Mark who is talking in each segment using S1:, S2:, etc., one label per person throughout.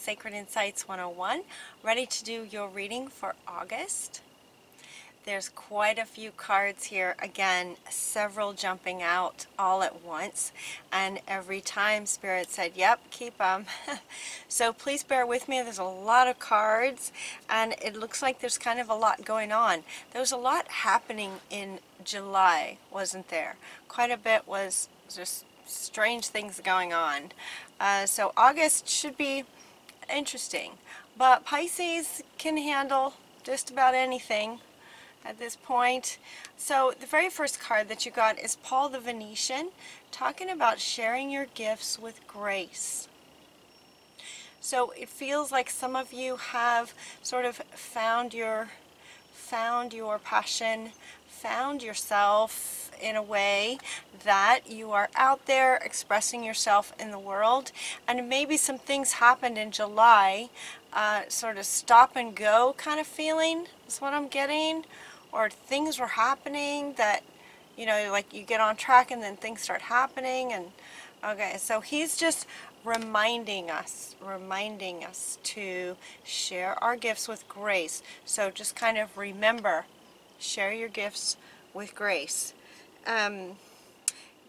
S1: Sacred Insights 101, ready to do your reading for August. There's quite a few cards here, again, several jumping out all at once, and every time Spirit said, yep, keep them. So please bear with me, there's a lot of cards, and it looks like there's kind of a lot going on. There was a lot happening in July, wasn't there? Quite a bit was just strange things going on. So August should be interesting, but Pisces can handle just about anything at this point. So the very first card that you got is Paul the Venetian, talking about sharing your gifts with grace. So it feels like some of you have sort of found your passion, found yourself in a way that you are out there expressing yourself in the world, and maybe some things happened in July, sort of stop and go kind of feeling is what I'm getting, or things were happening that, you know, like you get on track and then things start happening. And okay, so he's just reminding us to share our gifts with grace. So just kind of remember, share your gifts with grace.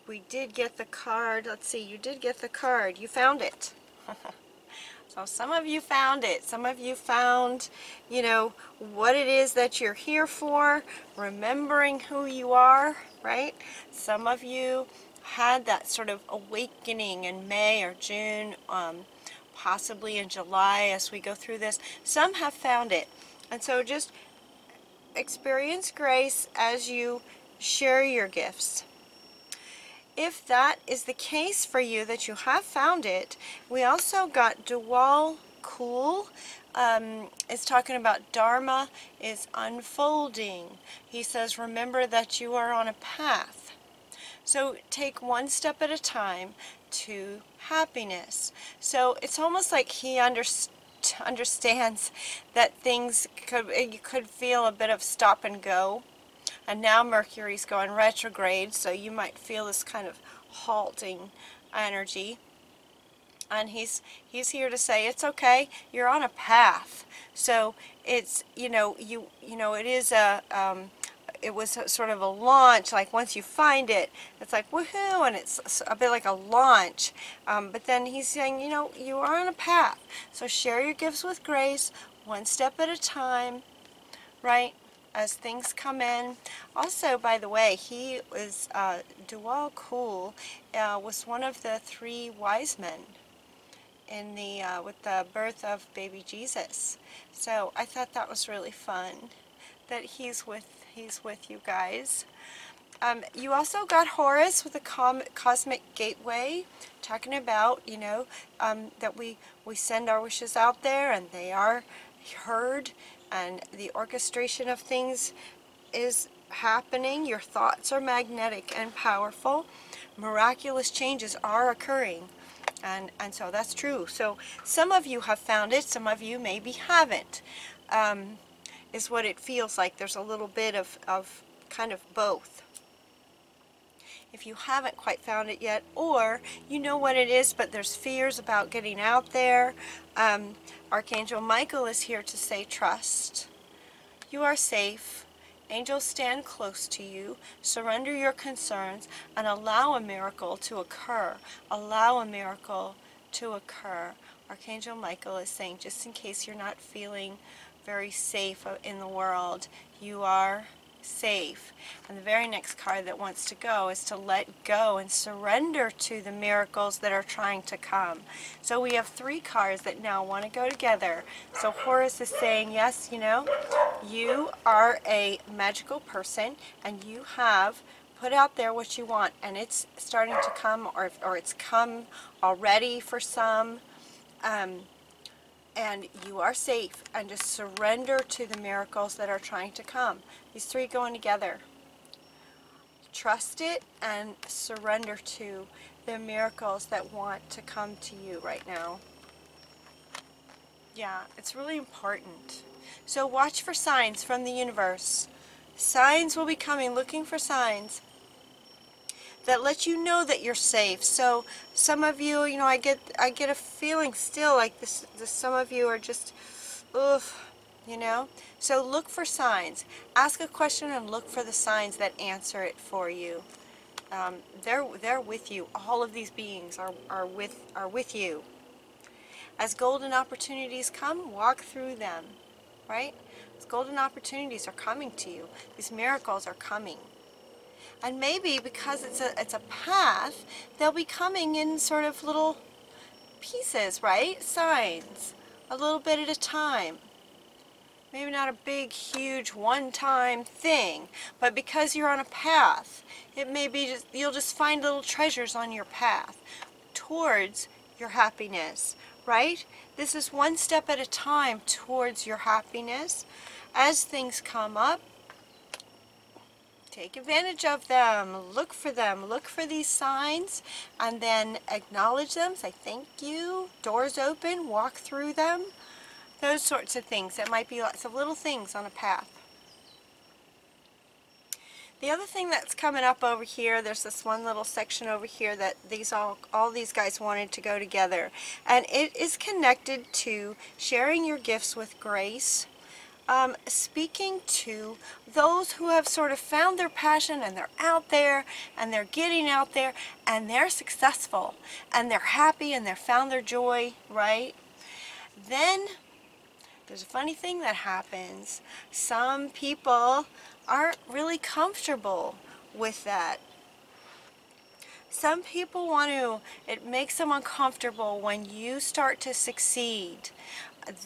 S1: We did get the card. Let's see, you did get the card. You found it. So some of you found it. Some of you found, you know, what it is that you're here for, remembering who you are, right? Some of you had that sort of awakening in May or June, possibly in July as we go through this. Some have found it. And so just experience grace as you share your gifts. If that is the case for you, that you have found it, we also got Dual Cool. It's talking about Dharma is unfolding. He says, remember that you are on a path. So take one step at a time to happiness. So it's almost like he understands that things you could feel a bit of stop and go. And now Mercury's going retrograde, so you might feel this kind of halting energy. And he's here to say it's okay. You're on a path. So it's, you know, it is it was sort of a launch. Like once you find it, it's like woohoo, and it's a bit like a launch. But then he's saying, you know, you are on a path. So share your gifts with grace, one step at a time, right? As things come in. Also, by the way, he was Dual Cool was one of the 3 wise men in the with the birth of baby Jesus. So I thought that was really fun that he's with you guys. You also got Horus with the cosmic gateway, talking about, you know, that we send our wishes out there and they are heard. And the orchestration of things is happening. Your thoughts are magnetic and powerful. Miraculous changes are occurring. And so that's true. So some of you have found it, some of you maybe haven't, is what it feels like. There's a little bit of kind of both. If you haven't quite found it yet, or you know what it is, but there's fears about getting out there, Archangel Michael is here to say trust. You are safe. Angels stand close to you. Surrender your concerns and allow a miracle to occur. Allow a miracle to occur. Archangel Michael is saying, just in case you're not feeling very safe in the world, you are safe. And the very next card that wants to go is to let go and surrender to the miracles that are trying to come. So we have 3 cards that now want to go together. So Horus is saying, yes, you know, you are a magical person and you have put out there what you want, and it's starting to come, or it's come already for some. And you are safe, and just surrender to the miracles that are trying to come. These 3 going together. Trust it and surrender to the miracles that want to come to you right now. Yeah, it's really important. So watch for signs from the universe. Signs will be coming, looking for signs. that let you know that you're safe. So some of you, you know, I get a feeling still like this some of you are just, oof, you know. So look for signs. Ask a question and look for the signs that answer it for you. They're with you. All of these beings are with you. As golden opportunities come, walk through them, right? As golden opportunities are coming to you, these miracles are coming. And maybe because it's a path, they'll be coming in sort of little pieces, right? Signs, a little bit at a time. Maybe not a big, huge, one-time thing, but because you're on a path, it may be just, you'll just find little treasures on your path towards your happiness, right? This is one step at a time towards your happiness. As things come up, take advantage of them, look for these signs, and then acknowledge them, say thank you, doors open, walk through them. Those sorts of things. It might be lots of little things on a path. The other thing that's coming up over here, there's this one little section over here that all these guys wanted to go together. And it is connected to sharing your gifts with grace. Speaking to those who have sort of found their passion and they're out there and they're getting out there and they're successful and they're happy and they've found their joy, right? Then there's a funny thing that happens. Some people aren't really comfortable with that. Some people it makes them uncomfortable when you start to succeed.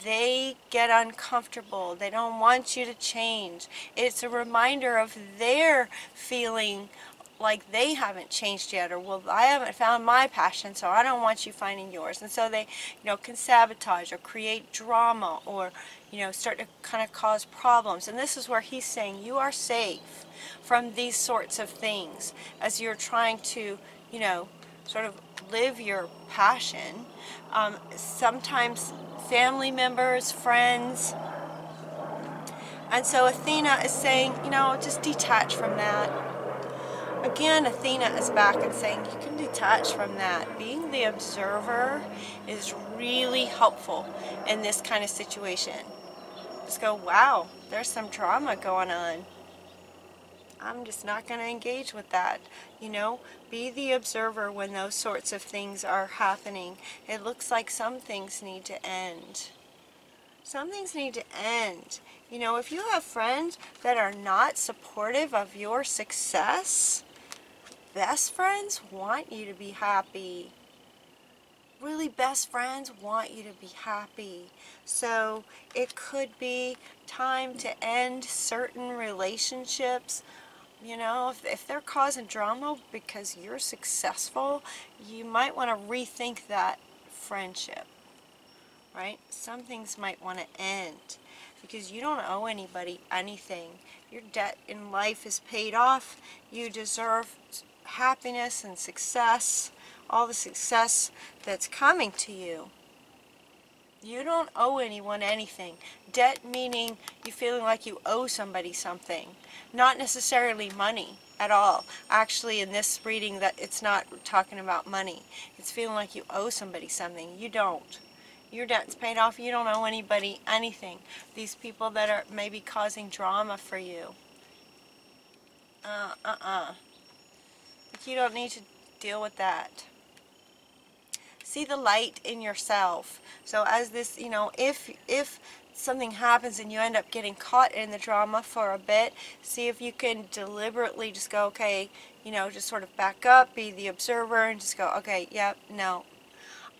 S1: They get uncomfortable. They don't want you to change. It's a reminder of their feeling like they haven't changed yet, or well, I haven't found my passion, so I don't want you finding yours. And so they, can sabotage or create drama, or start to kind of cause problems. And this is where he's saying you are safe from these sorts of things as you're trying to, sort of live your passion. Sometimes family members, friends. And so Athena is saying, just detach from that. Again, Athena is back and saying you can detach from that. Being the observer is really helpful in this kind of situation. Just go, wow, there's some drama going on. I'm just not going to engage with that. Be the observer when those sorts of things are happening. It looks like some things need to end. Some things need to end. If you have friends that are not supportive of your success, best friends want you to be happy. Really, best friends want you to be happy. So it could be time to end certain relationships. If they're causing drama because you're successful, you might want to rethink that friendship, right? Some things might want to end because you don't owe anybody anything. Your debt in life is paid off. You deserve happiness and success, all the success that's coming to you. You don't owe anyone anything. Debt meaning you feeling like you owe somebody something. Not necessarily money at all. Actually, in this reading, that it's not talking about money. It's feeling like you owe somebody something. You don't. Your debt's paid off. You don't owe anybody anything. These people that are maybe causing drama for you. But you don't need to deal with that. See the light in yourself. So as this, if something happens and you end up getting caught in the drama for a bit, see if you can deliberately just go, okay, just sort of back up, be the observer, and just go, okay, yep, no,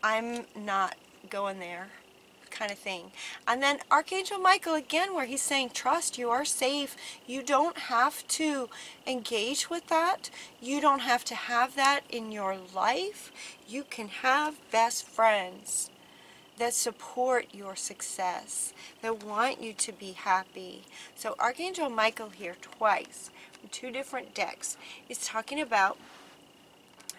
S1: I'm not going there, kind of thing. And then Archangel Michael again, where he's saying trust, you are safe. You don't have to engage with that. You don't have to have that in your life. You can have best friends that support your success, that want you to be happy. So Archangel Michael here twice, in two different decks, is talking about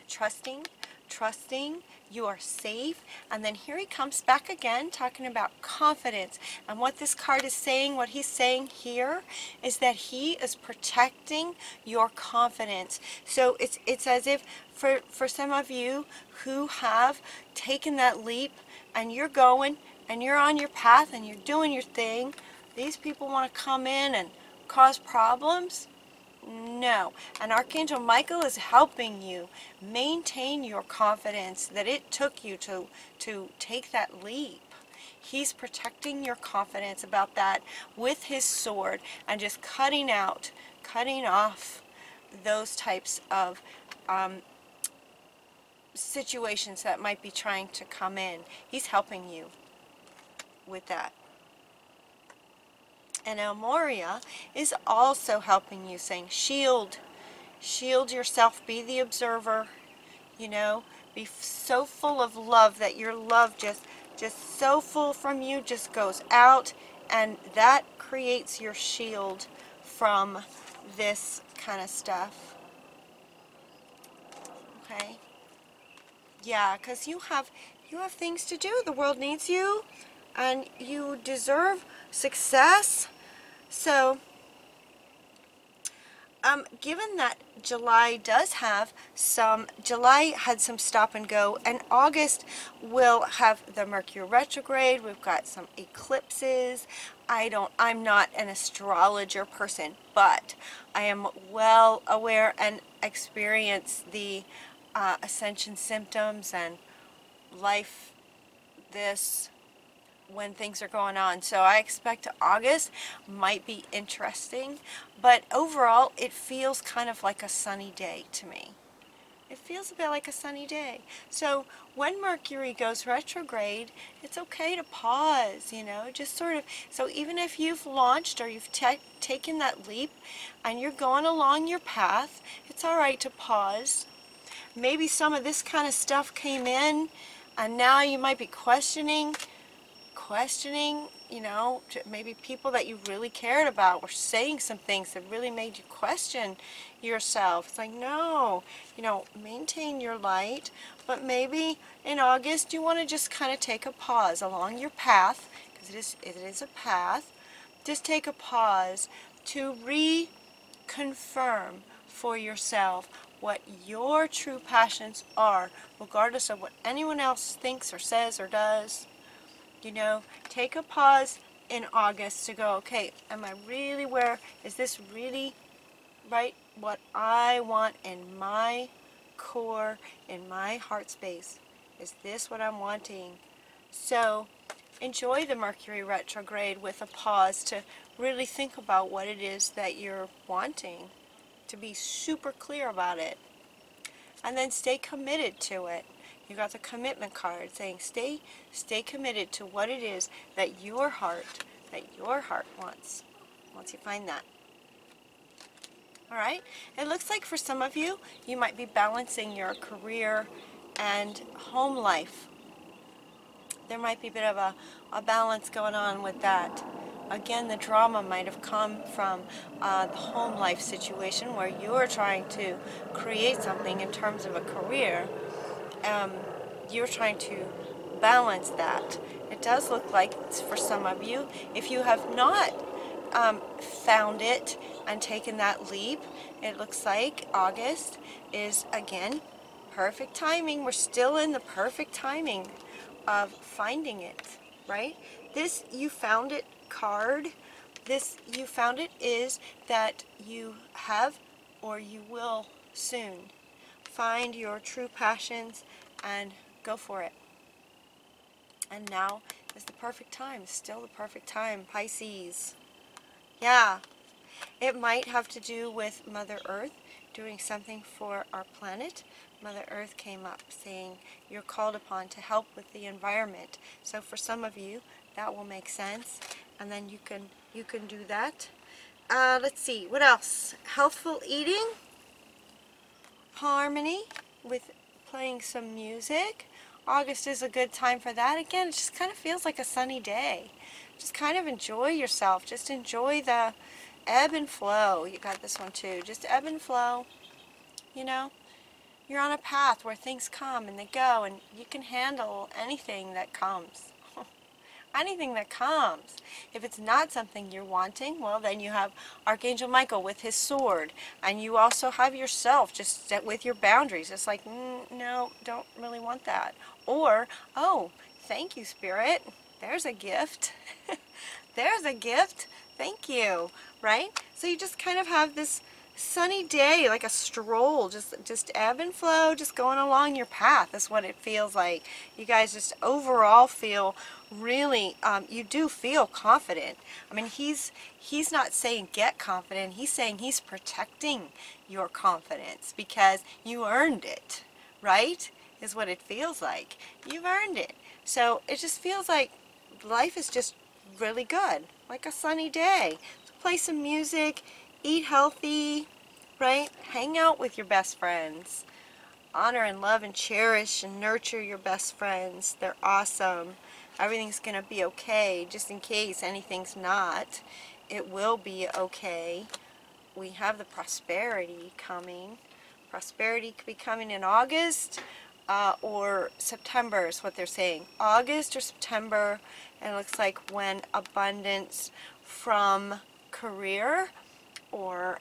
S1: trusting trusting, you are safe. And then here he comes back again talking about confidence. And what this card is saying, what he's saying here, is that he is protecting your confidence. So it's as if for some of you who have taken that leap and you're going and you're on your path and you're doing your thing, these people want to come in and cause problems. No. And Archangel Michael is helping you maintain your confidence that it took you to take that leap. He's protecting your confidence about that with his sword and just cutting off those types of situations that might be trying to come in. He's helping you with that. And El Moria is also helping you, saying shield yourself, be the observer, you know, be so full of love that your love just so full from you just goes out, and that creates your shield from this kind of stuff. Okay? Yeah, because you have things to do. The world needs you, and you deserve success. So, given that July had some stop and go, and August will have the Mercury retrograde. We've got some eclipses. I'm not an astrologer person, but I am well aware and experience the ascension symptoms and life when things are going on. So I expect August might be interesting, but overall it feels kind of like a sunny day to me. It feels a bit like a sunny day. So when Mercury goes retrograde, it's okay to pause, you know, just sort of. So even if you've launched or you've taken that leap and you're going along your path, it's all right to pause. Maybe some of this kind of stuff came in and now you might be questioning, you know, maybe people that you really cared about were saying some things that really made you question yourself. It's like, no, you know, maintain your light, but maybe in August you want to just kind of take a pause along your path, because it is a path. Just take a pause to reconfirm for yourself what your true passions are, regardless of what anyone else thinks or says or does. You know, take a pause in August to go, okay, am I really is this really right what I want in my core, in my heart space? Is this what I'm wanting? So enjoy the Mercury retrograde with a pause to really think about what it is that you're wanting, to be super clear about it, and then stay committed to it. You got the commitment card saying stay committed to what it is that your heart wants once you find that. All right? It looks like for some of you, you might be balancing your career and home life. There might be a bit of a balance going on with that. Again, the drama might have come from the home life situation where you're trying to create something in terms of a career. You're trying to balance that. It does look like for some of you, if you have not found it and taken that leap, it looks like August is, again, perfect timing. We're still in the perfect timing of finding it, right? This you found it card, this you found it is that you have or you will soon find your true passions and go for it. And now is the perfect time, still the perfect time, Pisces. Yeah, it might have to do with Mother Earth doing something for our planet. Mother Earth came up saying you're called upon to help with the environment. So for some of you, that will make sense, and then you can do that. Let's see, what else? Healthful eating, harmony with playing some music. August is a good time for that. Again, it just kind of feels like a sunny day. Just kind of enjoy yourself. Just enjoy the ebb and flow. You got this one too. Just ebb and flow. You know, you're on a path where things come and they go, and you can handle anything that comes. Anything that comes. If it's not something you're wanting, well, then you have Archangel Michael with his sword, and you also have yourself just set with your boundaries. It's like, no, don't really want that. Or, oh, thank you, Spirit. There's a gift. There's a gift. Thank you. Right? So you just kind of have this sunny day, like a stroll, just ebb and flow, just going along your path. That's what it feels like. You guys just overall feel really, you do feel confident. I mean, he's not saying get confident. He's saying he's protecting your confidence because you earned it, right? Is what it feels like. You've earned it. So it just feels like life is just really good, like a sunny day. So play some music, eat healthy, right? Hang out with your best friends. Honor and love and cherish and nurture your best friends. They're awesome. Everything's going to be okay, just in case anything's not. It will be okay. We have the prosperity coming. Prosperity could be coming in August or September is what they're saying. August or September, and it looks like when abundance from career or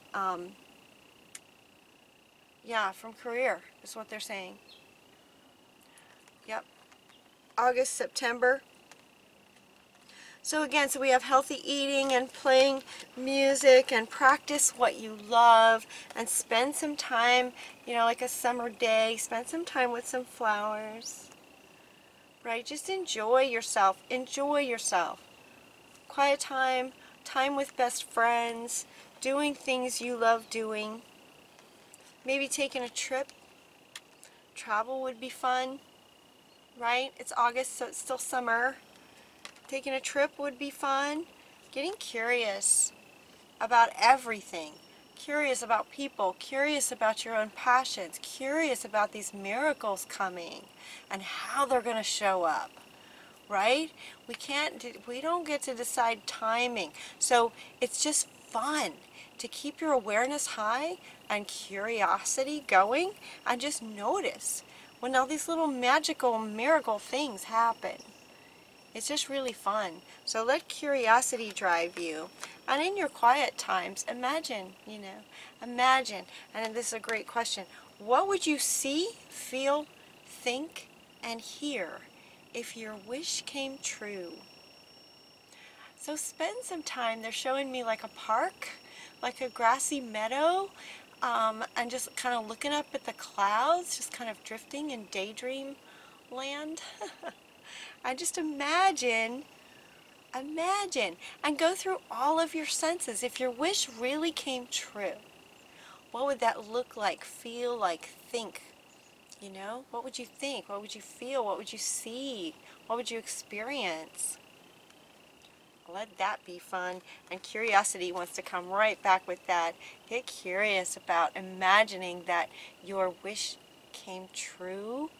S1: yeah, from career is what they're saying. Yep. August, September. So again, so we have healthy eating and playing music and practice what you love and spend some time, you know, like a summer day, spend some time with some flowers. Right? Just enjoy yourself. Enjoy yourself. Quiet time, time with best friends, doing things you love doing. Maybe taking a trip. Travel would be fun, right? It's August, so it's still summer. Taking a trip would be fun. Getting curious about everything. Curious about people. Curious about your own passions. Curious about these miracles coming and how they're going to show up, right? We don't get to decide timing. So it's just fun to keep your awareness high and curiosity going and just notice when all these little magical miracle things happen. It's just really fun. So let curiosity drive you. And in your quiet times, imagine, imagine, and this is a great question, what would you see, feel, think, and hear if your wish came true? So spend some time. They're showing me like a park, like a grassy meadow, and just kind of looking up at the clouds, just kind of drifting in daydream land. And just imagine, and go through all of your senses. If your wish really came true, what would that look like, feel like, think? What would you think? What would you feel? What would you see? What would you experience? Let that be fun. And curiosity wants to come right back with that. Get curious about imagining that your wish came true.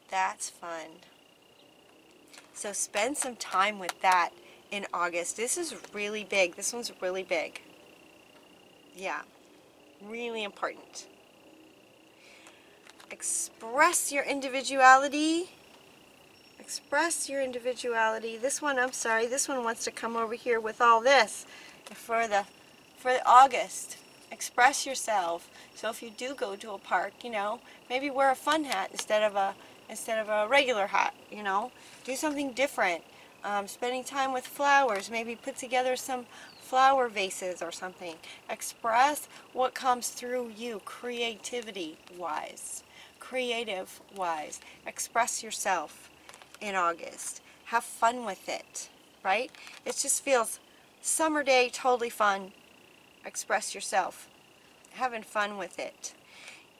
S1: That's fun. So spend some time with that in August. This is really big. This one's really big. Yeah, really important. Express your individuality. Express your individuality. This one, I'm sorry, this one wants to come over here with all this for the August. Express yourself. So if you do go to a park, maybe wear a fun hat instead of a regular hat, Do something different. Spending time with flowers. Maybe put together some flower vases or something. Express what comes through you, creativity-wise. Creative-wise. Express yourself in August. Have fun with it, right? It just feels summer day, totally fun. Express yourself. Having fun with it.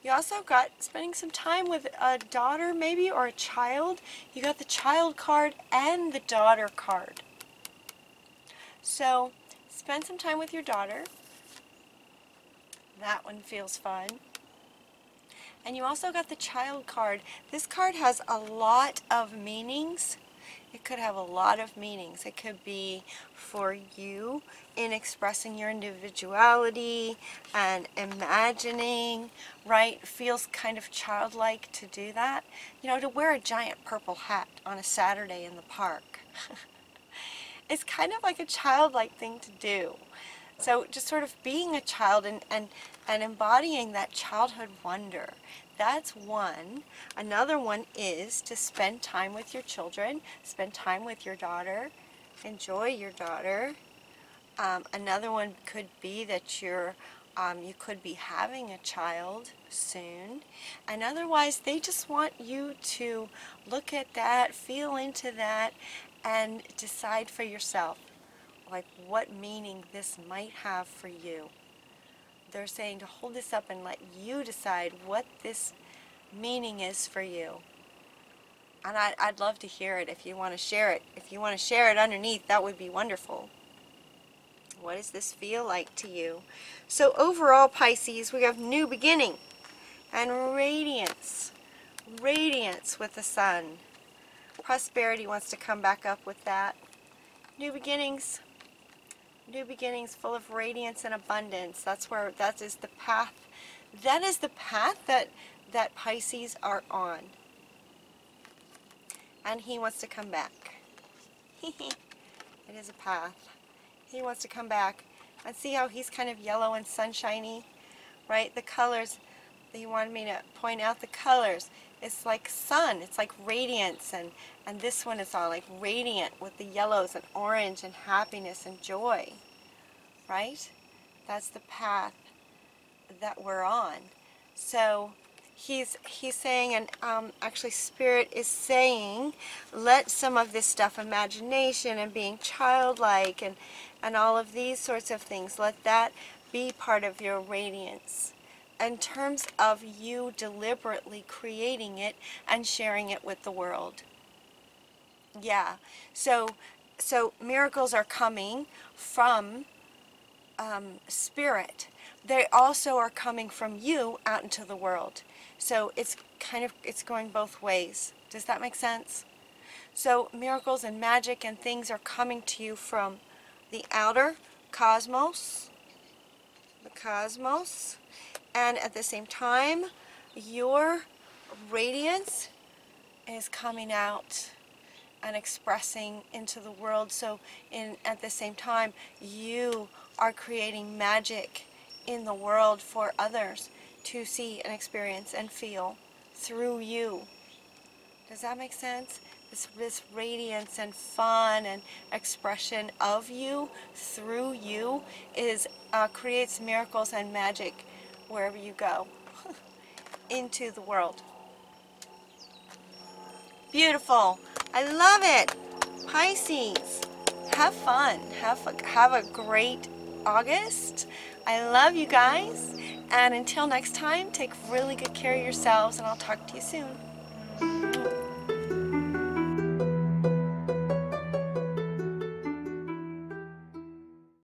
S1: You also got spending some time with a daughter maybe or a child. You got the child card and the daughter card. So spend some time with your daughter. That one feels fun. And you also got the child card. This card has a lot of meanings. It could have a lot of meanings. It could be for you in expressing your individuality and imagining, right? It feels kind of childlike to do that. You know, to wear a giant purple hat on a Saturday in the park. It's kind of like a childlike thing to do. So just sort of being a child and embodying that childhood wonder. That's one. Another one is to spend time with your children, spend time with your daughter, enjoy your daughter. Another one could be that you could be having a child soon. And otherwise, they just want you to look at that, feel into that, and decide for yourself, like what meaning this might have for you. They're saying to hold this up and let you decide what this meaning is for you. And I'd love to hear it if you want to share it. If you want to share it underneath, that would be wonderful. What does this feel like to you? So overall, Pisces, we have new beginning and radiance. Radiance with the sun. Prosperity wants to come back up with that. New beginnings. New beginnings full of radiance and abundance. That is the path. That is the path that Pisces are on. And he wants to come back. It is a path. He wants to come back. And see how he's kind of yellow and sunshiny, right? The colors, he wanted me to point out the colors. It's like sun, it's like radiance, and this one is all like radiant with the yellows and orange and happiness and joy, right? That's the path that we're on. So he's saying, and actually Spirit is saying, let some of this stuff, imagination and being childlike and all of these sorts of things, let that be part of your radiance in terms of you deliberately creating it and sharing it with the world. Yeah, so miracles are coming from Spirit. They also are coming from you out into the world. So it's going both ways. Does that make sense? So miracles and magic and things are coming to you from the outer cosmos, and at the same time, your radiance is coming out and expressing into the world. So at the same time, you are creating magic in the world for others to see and experience and feel through you. Does that make sense? This radiance and fun and expression of you through you creates miracles and magic wherever you go into the world. Beautiful. I love it. Pisces, have fun. Have a great August. I love you guys. And until next time, take really good care of yourselves, and I'll talk to you soon.